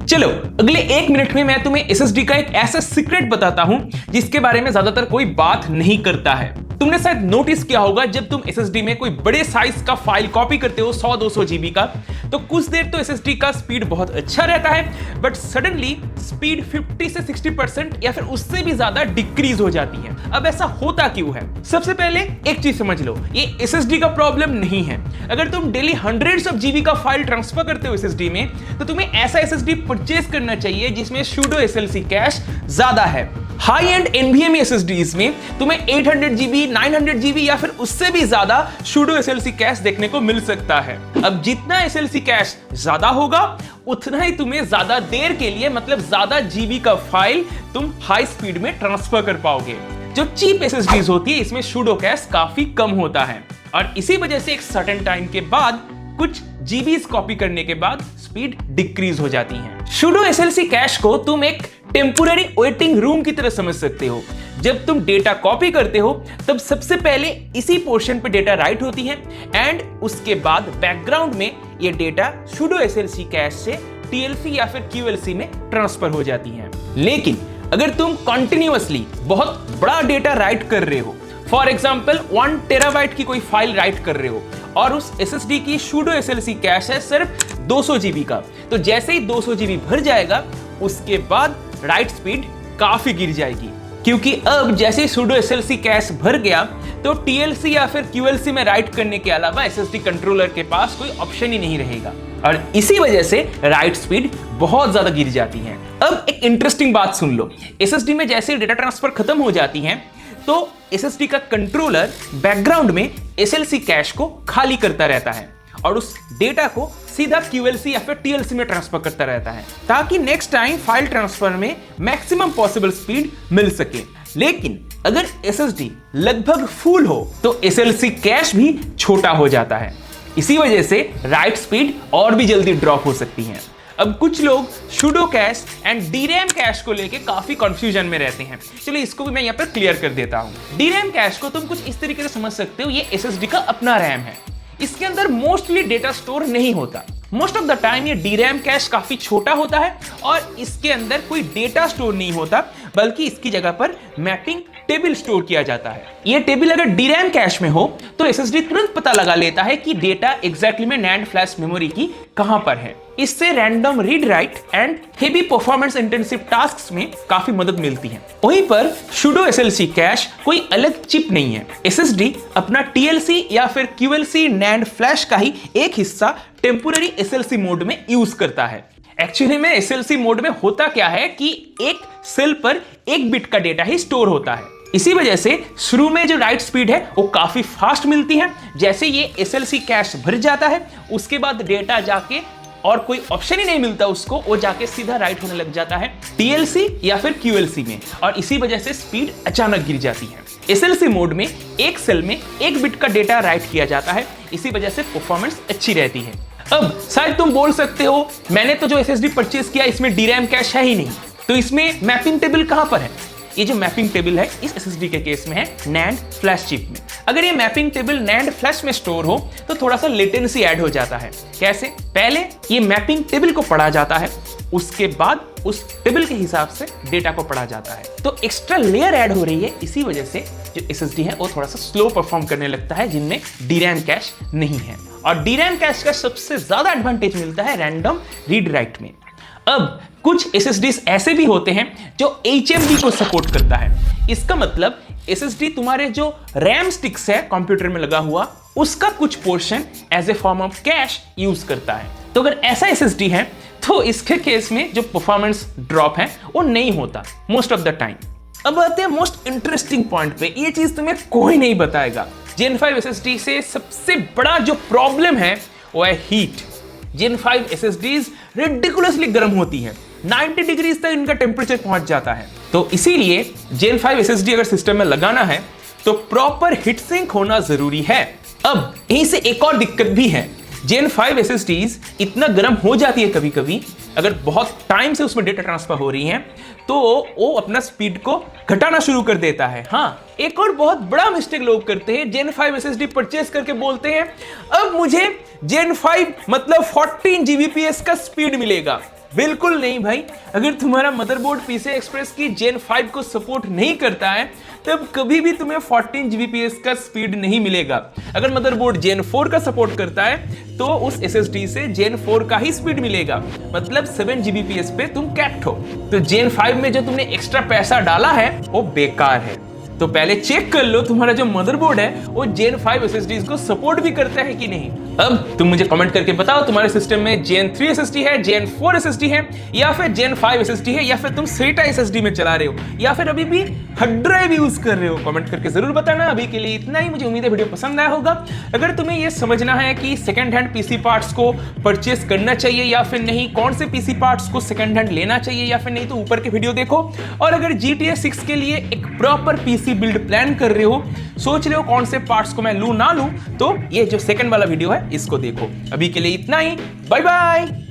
चलो अगले 1 मिनट में मैं तुम्हें एसएसडी का एक ऐसा सीक्रेट बताता हूं जिसके बारे में ज्यादातर कोई बात नहीं करता है। तुमने शायद नोटिस किया होगा जब तुम एसएसडी में कोई बड़े साइज का फाइल कॉपी करते हो 100-200 जीबी का, तो कुछ देर तो एसएसडी का स्पीड बहुत अच्छा रहता है, बट सडनली स्पीड 50 से 60% या फिर उससे भी ज्यादा डिक्रीज हो जाती है। अब ऐसा होता क्यों है? सबसे पहले एक चीज समझ लो, ये एसएसडी का प्रॉब्लम नहीं है। अगर तुम डेली हंड्रेड्स ऑफ जीबी का फाइल ट्रांसफर करते हो एसएसडी में, तो तुम्हें ऐसा एसएसडी परचेज करना चाहिए जिसमें सूडो एसएलसी कैश ज्यादा है। हाई एंड एनवीएमई एसएसडीज में तुम्हें 800 जीबी, 900 जीबी या फिर उससे भी ज्यादा सूडो एसएलसी कैश देखने को मिल सकता है। अब जितना एसएलसी कैश ज्यादा होगा उतना ही तुम्हें ज्यादा देर के लिए, मतलब ज्यादा जीबी का फाइल तुम हाई स्पीड में ट्रांसफर कर पाओगे। जो चीप एसएसडीज होती है इसमें सूडो कैश काफी कम होता है और इसी वजह से एक सर्टेन टाइम के बाद, कुछ जीबीज कॉपी करने के बाद स्पीड डिक्रीज हो जाती है। सूडो एसएलसी कैश को तुम एक टेम्पोररी वेटिंग रूम की तरह समझ सकते हो। जब तुम डेटा कॉपी करते हो तब सबसे पहले इसी पोर्शन पे डेटा राइट होती है एंड उसके बाद बैकग्राउंड में ये डेटा सूडो एसएलसी कैश से टीएलसी या फिर क्यूएलसी में ट्रांसफर हो जाती है। लेकिन अगर तुम कंटिन्यूअसली बहुत बड़ा डेटा राइट कर रहे हो, फॉर एग्जाम्पल 1 टेराबाइट की कोई फाइल राइट कर रहे हो और उस एसएसडी की सूडो एसएलसी कैश है सिर्फ 200 जीबी का, तो जैसे ही 200 जीबी भर जाएगा उसके बाद राइट स्पीड काफी गिर जाएगी, क्योंकि अब जैसे ही सूडो एसएलसी कैश भर गया तो टीएलसी या फिर क्यूएलसी में राइट करने के अलावा एसएसडी कंट्रोलर के पास कोई ऑप्शन ही नहीं रहेगा और इसी वजह से राइट स्पीड बहुत ज्यादा गिर जाती है। अब एक इंटरेस्टिंग बात सुन लो, एसएसडी में जैसे डेटा ट्रांसफर खत्म हो जाती है तो एसएसडी का कंट्रोलर बैकग्राउंड में एसएलसी कैश को खाली करता रहता है और उस डेटा को सीधा क्यूएलसी या फिर टीएलसी में ट्रांसफर करता रहता है ताकि नेक्स्ट टाइम फाइल ट्रांसफर में मैक्सिमम पॉसिबल स्पीड मिल सके। लेकिन अगर एसएसडी लगभग फुल हो तो एसएलसी कैश भी छोटा हो जाता है, इसी वजह से राइट स्पीड और भी जल्दी ड्रॉप हो सकती है। अब कुछ लोग सूडो कैश एंड डीरैम कैश को लेके काफी कंफ्यूजन में रहते हैं। चलिए इसको भी मैं यहाँ पर क्लियर कर देता हूँ। डीरैम कैश को तुम कुछ इस तरीके से समझ सकते हो, ये एसएसडी का अपना रैम है, इसके अंदर मोस्टली डेटा स्टोर नहीं होता। मोस्ट ऑफ द टाइम ये डीरैम कैश काफी छोटा होता है और इसके अंदर कोई डेटा स्टोर नहीं होता, बल्कि इसकी जगह पर मैपिंग टेबल स्टोर किया जाता है। ये टेबल अगर डीरैम कैश में हो तो एसएसडी तुरंत पता लगा लेता है कि डेटा एग्जैक्टली में नैंड फ्लैश मेमोरी की कहां पर है। इससे random read write and heavy performance intensive tasks में काफी मदद मिलती है। वहीं पर सूडो एसएलसी कैश कोई अलग चिप नहीं है, एसएसडी अपना टीएलसी या फिर क्यूएलसी नैंड फ्लैश का ही एक हिस्सा टेम्पोररी एसएलसी मोड में यूज करता है। एक्चुअली में एसएलसी मोड में होता क्या है कि एक सेल पर 1 बिट का डेटा ही स्टोर होता है, इसी वजह से शुरू में जो राइट स्पीड है वो काफी फास्ट मिलती है। जैसे ये एसएलसी कैश भर जाता है उसके बाद डेटा जाके और कोई ऑप्शन ही नहीं मिलता उसको, वो जाके सीधा राइट होने लग जाता है टीएलसी या फिर क्यूएलसी में और इसी वजह से स्पीड अचानक गिर जाती है। एसएलसी मोड में एक सेल में 1 बिट का डेटा राइट किया जाता है, इसी वजह से परफॉर्मेंस अच्छी रहती है। अब शायद तुम बोल सकते हो मैंने तो जो एसएसडी परचेज किया इसमें डीरैम कैश है ही नहीं, तो इसमें मैपिंग टेबल कहां पर है? ये जो मैपिंग टेबल है इस एसएसडी के केस में है नैंड फ्लैश चिप में। अगर ये मैपिंग टेबल नैंड फ्लैश में स्टोर हो तो थोड़ा सा लेटेंसी ऐड हो जाता है। कैसे? पहले ये मैपिंग टेबल को पढ़ा जाता है, उसके बाद उस टेबल के हिसाब से डेटा को पढ़ा जाता है, तो एक्स्ट्रा लेयर ऐड हो रही है। इसी वजह से जो एसएसडी है वो थोड़ा सा स्लो परफॉर्म करने लगता है जिनमें डीरैम कैश नहीं है। और डीरैम कैश का सबसे ज्यादा एडवांटेज मिलता है रैंडम रीड राइट में। अब कुछ एसएसडीज ऐसे भी होते हैं जो HMD को सपोर्ट करता है। इसका मतलब एसएसडी तुम्हारे जो रैम स्टिक्स है कंप्यूटर में लगा हुआ उसका कुछ portion as a form of cash use करता है। तो अगर ऐसा एसएसडी है तो इसके केस में जो परफॉर्मेंस ड्रॉप है वो नहीं होता मोस्ट ऑफ द टाइम। अब आते हैं मोस्ट इंटरेस्टिंग पॉइंट पे, ये चीज तुम्हें कोई नहीं बताएगा। Gen 5 SSD से सबसे बड़ा जो प्रॉब्लम है वो है हीट। Gen 5 SSDs रिडिकुलसली गर्म होती हैं, 90 डिग्रीज तक इनका टेम्परेचर पहुंच जाता है। तो इसीलिए Gen 5 SSD अगर सिस्टम में लगाना है तो प्रॉपर हीट सिंक होना जरूरी है। अब यहीं से एक और दिक्कत भी है, Gen 5 SSDs इतना गर्म हो जाती है कभी कभी, अगर बहुत टाइम से उसमें डेटा ट्रांसफर हो रही है तो वो अपना स्पीड को घटाना शुरू कर देता है। हाँ, एक और बहुत बड़ा मिस्टेक लोग करते हैं, Gen 5 SSD परचेज करके बोलते हैं अब मुझे Gen 5 मतलब 14 Gbps का स्पीड मिलेगा। बिल्कुल नहीं भाई। अगर तुम्हारा मदरबोर्ड PCI Express की Gen 5 को सपोर्ट नहीं करता है तब कभी भी तुम्हें 14 Gbps का स्पीड नहीं मिलेगा। अगर मदरबोर्ड Gen 4 का सपोर्ट करता है तो उस SSD से Gen 4 का ही स्पीड मिलेगा, मतलब 7 Gbps पे तुम कैप्ट हो। तो Gen 5 में जो तुमने एक्स्ट्रा पैसा डाला है वो बेकार है। तो पहले चेक कर लो तुम्हारा जो मदरबोर्ड है वो Gen 5 SSDs को सपोर्ट भी करता है कि नहीं। अब तुम मुझे कमेंट करके बताओ तुम्हारे सिस्टम में Gen 3 SSD है, Gen 4 SSD है या फिर Gen 5 SSD है, या फिर तुम SATA SSD में चला रहे हो या फिर अभी भी हार्ड ड्राइव यूज कर रहे हो। कमेंट करके जरूर बताना। अभी के लिए इतना ही। मुझे उम्मीद है वीडियो पसंद आया होगा। अगर तुम्हें यह समझना है कि सेकंड हैंड पीसी पार्ट्स को परचेस करना चाहिए या फिर नहीं, कौन से पीसी पार्ट्स को सेकंड हैंड लेना चाहिए या फिर नहीं, तो ऊपर के वीडियो देखो। और अगर GTA 6 के लिए एक प्रॉपर पीसी बिल्ड प्लान कर रहे हो, सोच रहे हो कौन से पार्ट्स को मैं लूं ना लूं, तो ये जो सेकंड वाला वीडियो है इसको देखो। अभी के लिए इतना ही। Bye bye.